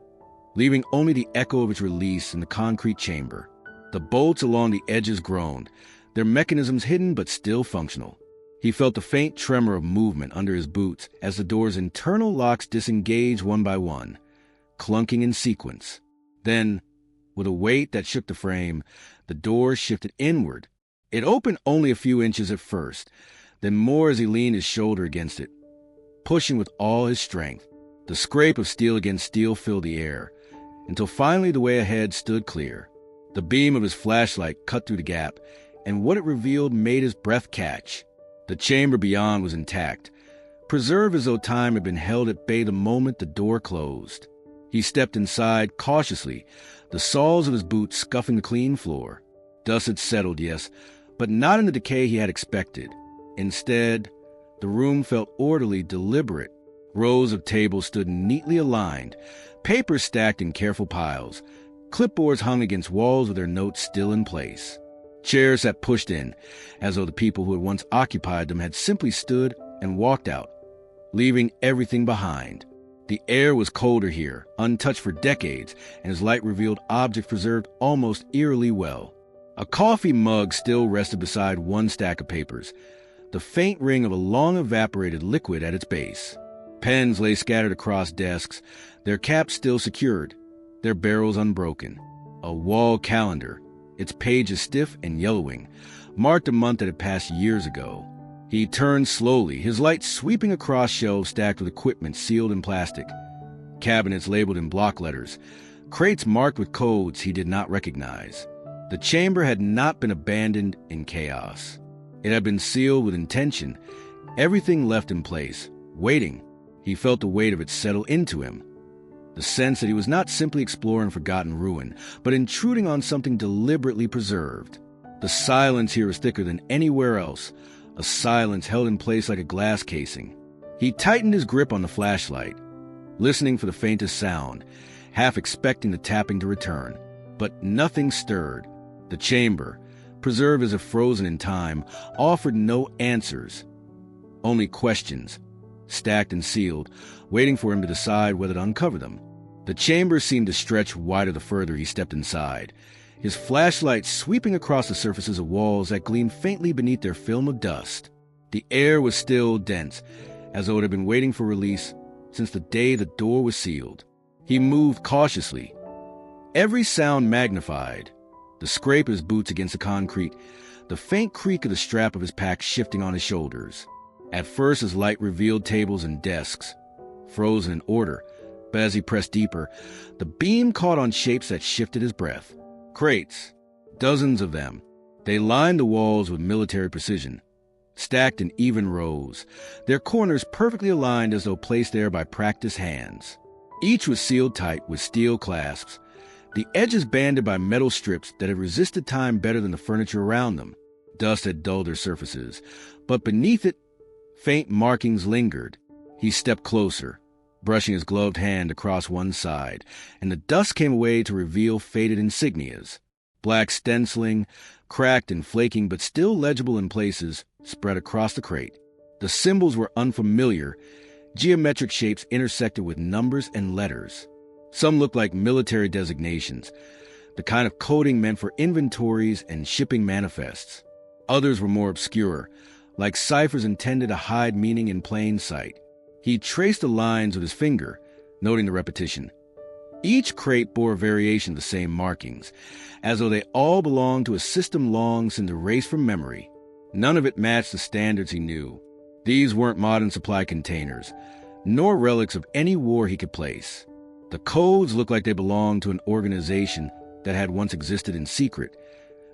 leaving only the echo of its release in the concrete chamber. The bolts along the edges groaned, their mechanisms hidden but still functional. He felt the faint tremor of movement under his boots as the door's internal locks disengaged one by one, clunking in sequence. Then, with a weight that shook the frame, the door shifted inward. It opened only a few inches at first, then more as he leaned his shoulder against it, pushing with all his strength. The scrape of steel against steel filled the air, until finally the way ahead stood clear. The beam of his flashlight cut through the gap, and what it revealed made his breath catch. The chamber beyond was intact, preserved as though time had been held at bay the moment the door closed. He stepped inside cautiously, the soles of his boots scuffing the clean floor. Dust had settled, yes, but not in the decay he had expected. Instead, the room felt orderly, deliberate. Rows of tables stood neatly aligned, papers stacked in careful piles, clipboards hung against walls with their notes still in place. Chairs sat pushed in, as though the people who had once occupied them had simply stood and walked out, leaving everything behind. The air was colder here, untouched for decades, and his light revealed objects preserved almost eerily well. A coffee mug still rested beside one stack of papers, the faint ring of a long-evaporated liquid at its base. Pens lay scattered across desks, their caps still secured, their barrels unbroken. A wall calendar, its pages stiff and yellowing, marked a month that had passed years ago. He turned slowly, his light sweeping across shelves stacked with equipment sealed in plastic, cabinets labeled in block letters, crates marked with codes he did not recognize. The chamber had not been abandoned in chaos. It had been sealed with intention, everything left in place, waiting. He felt the weight of it settle into him, the sense that he was not simply exploring forgotten ruin, but intruding on something deliberately preserved. The silence here was thicker than anywhere else, a silence held in place like a glass casing. He tightened his grip on the flashlight, listening for the faintest sound, half expecting the tapping to return. But nothing stirred. The chamber, preserved as if frozen in time, offered no answers, only questions, stacked and sealed, waiting for him to decide whether to uncover them. The chamber seemed to stretch wider the further he stepped inside, his flashlight sweeping across the surfaces of walls that gleamed faintly beneath their film of dust. The air was still dense, as though it had been waiting for release since the day the door was sealed. He moved cautiously, every sound magnified, the scrape of his boots against the concrete, the faint creak of the strap of his pack shifting on his shoulders. At first his light revealed tables and desks, frozen in order, but as he pressed deeper, the beam caught on shapes that shifted his breath. Crates, dozens of them. They lined the walls with military precision, stacked in even rows, their corners perfectly aligned as though placed there by practiced hands. Each was sealed tight with steel clasps, the edges banded by metal strips that had resisted time better than the furniture around them. Dust had dulled their surfaces, but beneath it, faint markings lingered. He stepped closer, brushing his gloved hand across one side, and the dust came away to reveal faded insignias. Black stenciling, cracked and flaking but still legible in places, spread across the crate. The symbols were unfamiliar, geometric shapes intersected with numbers and letters. Some looked like military designations, the kind of coding meant for inventories and shipping manifests. Others were more obscure, like ciphers intended to hide meaning in plain sight. He traced the lines with his finger, noting the repetition. Each crate bore a variation of the same markings, as though they all belonged to a system long since erased from memory. None of it matched the standards he knew. These weren't modern supply containers, nor relics of any war he could place. The codes looked like they belonged to an organization that had once existed in secret,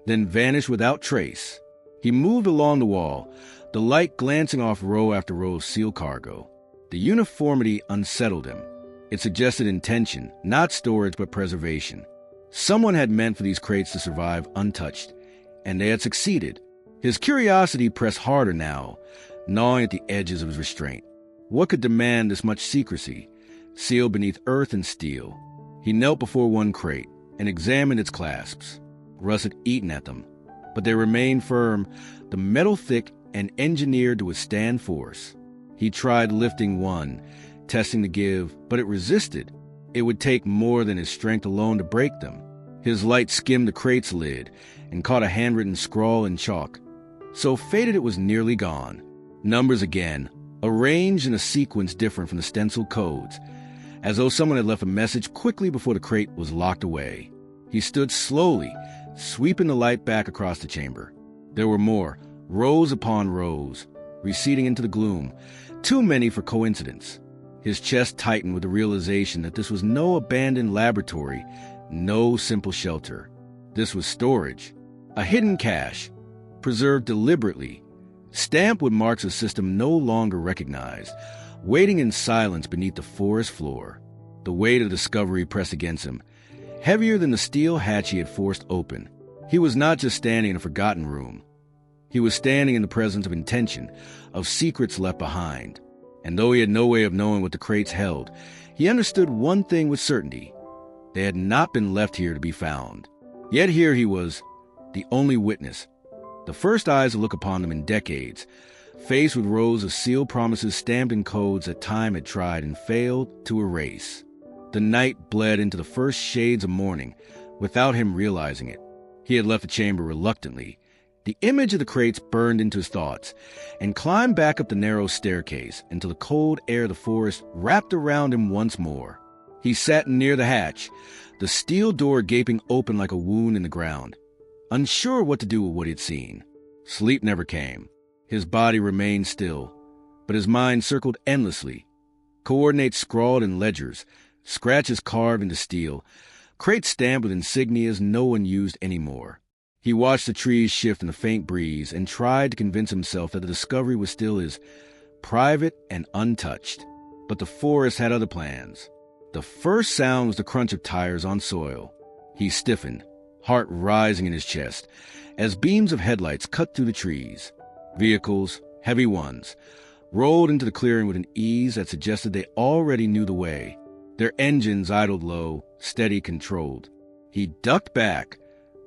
then vanished without trace. He moved along the wall, the light glancing off row after row of sealed cargo. The uniformity unsettled him. It suggested intention, not storage but preservation. Someone had meant for these crates to survive untouched, and they had succeeded. His curiosity pressed harder now, gnawing at the edges of his restraint. What could demand this much secrecy, sealed beneath earth and steel? He knelt before one crate and examined its clasps. Rust had eaten at them, but they remained firm, the metal thick and engineered to withstand force. He tried lifting one, testing the give, but it resisted. It would take more than his strength alone to break them. His light skimmed the crate's lid and caught a handwritten scrawl in chalk. So faded it was nearly gone. Numbers again, arranged in a sequence different from the stenciled codes, as though someone had left a message quickly before the crate was locked away. He stood slowly, sweeping the light back across the chamber. There were more, rows upon rows, receding into the gloom, too many for coincidence. His chest tightened with the realization that this was no abandoned laboratory, no simple shelter. This was storage, a hidden cache, preserved deliberately, stamped with marks of system no longer recognized, waiting in silence beneath the forest floor. The weight of discovery pressed against him, heavier than the steel hatch he had forced open. He was not just standing in a forgotten room. He was standing in the presence of intention, of secrets left behind. And though he had no way of knowing what the crates held, he understood one thing with certainty. They had not been left here to be found. Yet here he was, the only witness, the first eyes to look upon them in decades, faced with rows of sealed promises stamped in codes that time had tried and failed to erase. The night bled into the first shades of morning, without him realizing it. He had left the chamber reluctantly. The image of the crates burned into his thoughts, and climbed back up the narrow staircase until the cold air of the forest wrapped around him once more. He sat near the hatch, the steel door gaping open like a wound in the ground, unsure what to do with what he had seen. Sleep never came. His body remained still, but his mind circled endlessly. Coordinates scrawled in ledgers, scratches carved into steel, crates stamped with insignias no one used anymore. He watched the trees shift in the faint breeze and tried to convince himself that the discovery was still his, private and untouched. But the forest had other plans. The first sound was the crunch of tires on soil. He stiffened, heart rising in his chest, as beams of headlights cut through the trees. Vehicles, heavy ones, rolled into the clearing with an ease that suggested they already knew the way. Their engines idled low, steady, controlled. He ducked back,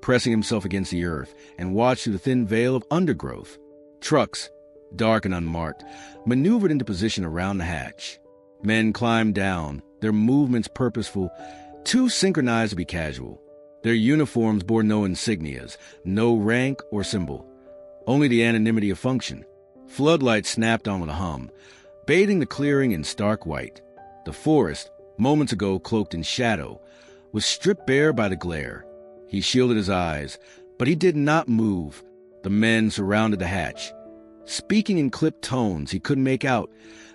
pressing himself against the earth, and watched through the thin veil of undergrowth. Trucks, dark and unmarked, maneuvered into position around the hatch. Men climbed down, their movements purposeful, too synchronized to be casual. Their uniforms bore no insignias, no rank or symbol, only the anonymity of function. Floodlights snapped on with a hum, bathing the clearing in stark white. The forest, moments ago cloaked in shadow, was stripped bare by the glare. He shielded his eyes, but he did not move. The men surrounded the hatch, speaking in clipped tones he couldn't make out,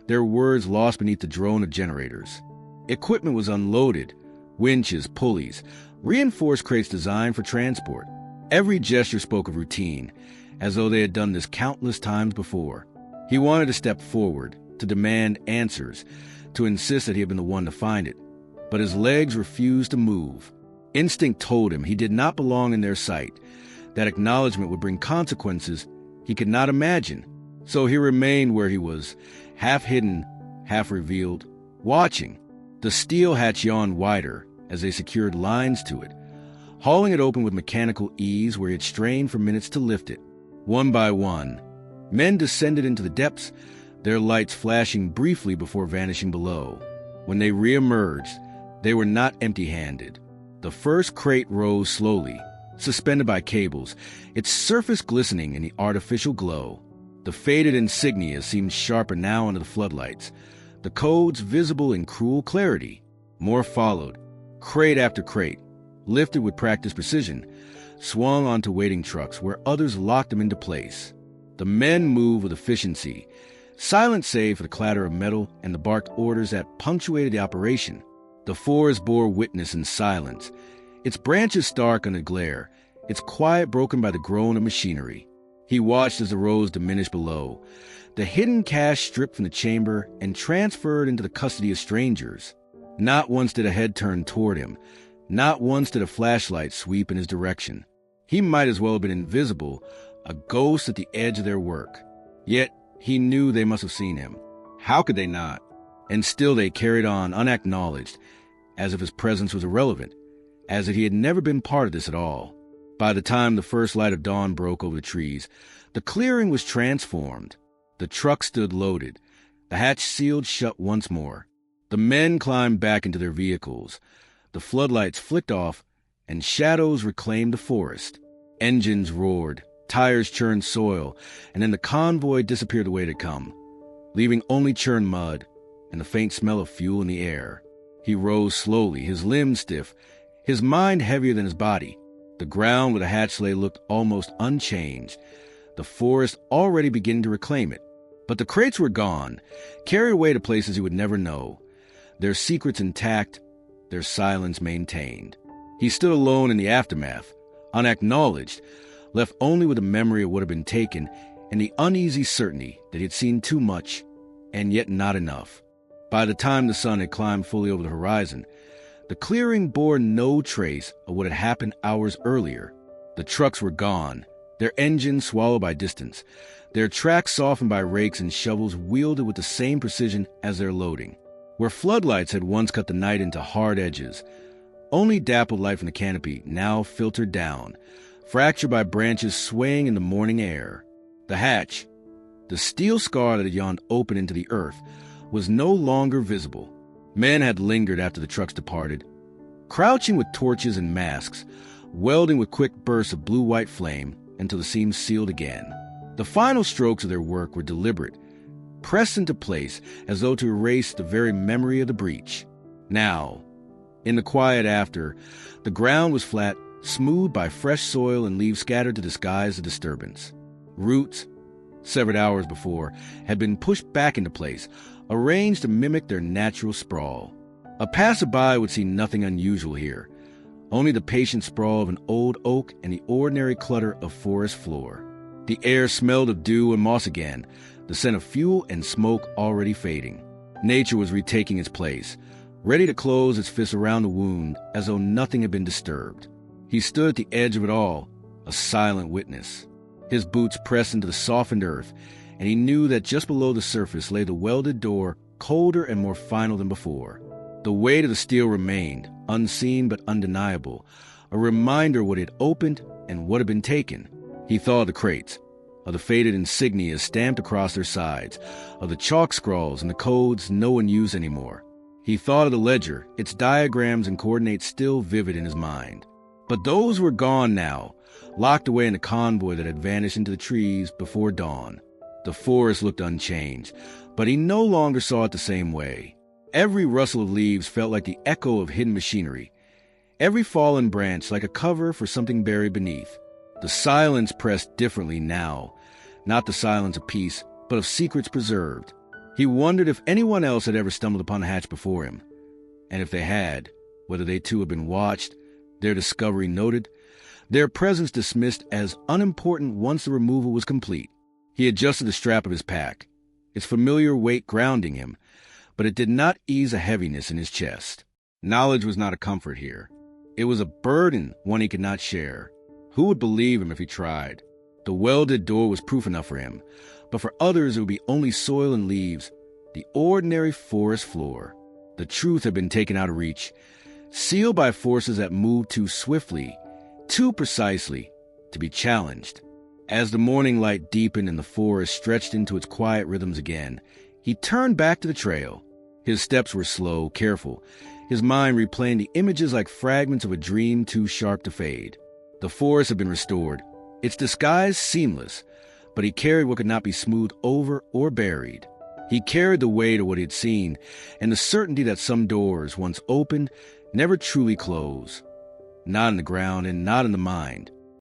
their words lost beneath the drone of generators. Equipment was unloaded, winches, pulleys, reinforced crates designed for transport. Every gesture spoke of routine, as though they had done this countless times before. He wanted to step forward, to demand answers, to insist that he had been the one to find it, but his legs refused to move. Instinct told him he did not belong in their sight, that acknowledgement would bring consequences he could not imagine. So he remained where he was, half hidden, half revealed, watching. The steel hatch yawned wider as they secured lines to it, hauling it open with mechanical ease where he had strained for minutes to lift it. One by one, men descended into the depths, their lights flashing briefly before vanishing below. When they re-emerged, they were not empty-handed. The first crate rose slowly, suspended by cables, its surface glistening in the artificial glow. The faded insignias seemed sharper now under the floodlights, the codes visible in cruel clarity. More followed, crate after crate, lifted with practiced precision, swung onto waiting trucks where others locked them into place. The men moved with efficiency, silent save for the clatter of metal and the barked orders that punctuated the operation. The forest bore witness in silence, its branches stark under glare, its quiet broken by the groan of machinery. He watched as the rows diminished below, the hidden cash stripped from the chamber and transferred into the custody of strangers. Not once did a head turn toward him, not once did a flashlight sweep in his direction. He might as well have been invisible, a ghost at the edge of their work. Yet he knew they must have seen him. How could they not? And still they carried on unacknowledged, as if his presence was irrelevant, as if he had never been part of this at all. By the time the first light of dawn broke over the trees, the clearing was transformed. The truck stood loaded, the hatch sealed shut once more. The men climbed back into their vehicles. The floodlights flicked off, and shadows reclaimed the forest. Engines roared, tires churned soil, and then the convoy disappeared the way it had come, leaving only churned mud and the faint smell of fuel in the air. He rose slowly, his limbs stiff, his mind heavier than his body. The ground where the hatch lay looked almost unchanged, the forest already beginning to reclaim it. But the crates were gone, carried away to places he would never know, their secrets intact, their silence maintained. He stood alone in the aftermath, unacknowledged, left only with the memory of what had been taken and the uneasy certainty that he had seen too much and yet not enough. By the time the sun had climbed fully over the horizon, the clearing bore no trace of what had happened hours earlier. The trucks were gone, their engines swallowed by distance, their tracks softened by rakes and shovels wielded with the same precision as their loading. Where floodlights had once cut the night into hard edges, only dappled light from the canopy now filtered down, fractured by branches swaying in the morning air. The hatch, the steel scar that had yawned open into the earth, was no longer visible. Men had lingered after the trucks departed, crouching with torches and masks, welding with quick bursts of blue-white flame until the seams sealed again. The final strokes of their work were deliberate, pressed into place as though to erase the very memory of the breach. Now, in the quiet after, the ground was flat, smoothed by fresh soil and leaves scattered to disguise the disturbance. Roots, severed hours before, had been pushed back into place, arranged to mimic their natural sprawl. A passerby would see nothing unusual here, only the patient sprawl of an old oak and the ordinary clutter of forest floor. The air smelled of dew and moss again, the scent of fuel and smoke already fading. Nature was retaking its place, ready to close its fists around the wound as though nothing had been disturbed. He stood at the edge of it all, a silent witness. His boots pressed into the softened earth, and he knew that just below the surface lay the welded door, colder and more final than before. The weight of the steel remained, unseen but undeniable, a reminder what had opened and what had been taken. He thought of the crates, of the faded insignias stamped across their sides, of the chalk scrawls and the codes no one used anymore. He thought of the ledger, its diagrams and coordinates still vivid in his mind. But those were gone now, locked away in the convoy that had vanished into the trees before dawn. The forest looked unchanged, but he no longer saw it the same way. Every rustle of leaves felt like the echo of hidden machinery, every fallen branch like a cover for something buried beneath. The silence pressed differently now, not the silence of peace, but of secrets preserved. He wondered if anyone else had ever stumbled upon the hatch before him, and if they had, whether they too had been watched, their discovery noted, their presence dismissed as unimportant once the removal was complete. He adjusted the strap of his pack, its familiar weight grounding him, but it did not ease a heaviness in his chest. Knowledge was not a comfort here. It was a burden, one he could not share. Who would believe him if he tried? The welded door was proof enough for him, but for others it would be only soil and leaves, the ordinary forest floor. The truth had been taken out of reach, sealed by forces that moved too swiftly, too precisely, to be challenged. As the morning light deepened and the forest stretched into its quiet rhythms again, he turned back to the trail. His steps were slow, careful, his mind replaying the images like fragments of a dream too sharp to fade. The forest had been restored, its disguise seamless, but he carried what could not be smoothed over or buried. He carried the weight of what he had seen and the certainty that some doors, once opened, never truly close. Not in the ground and not in the mind,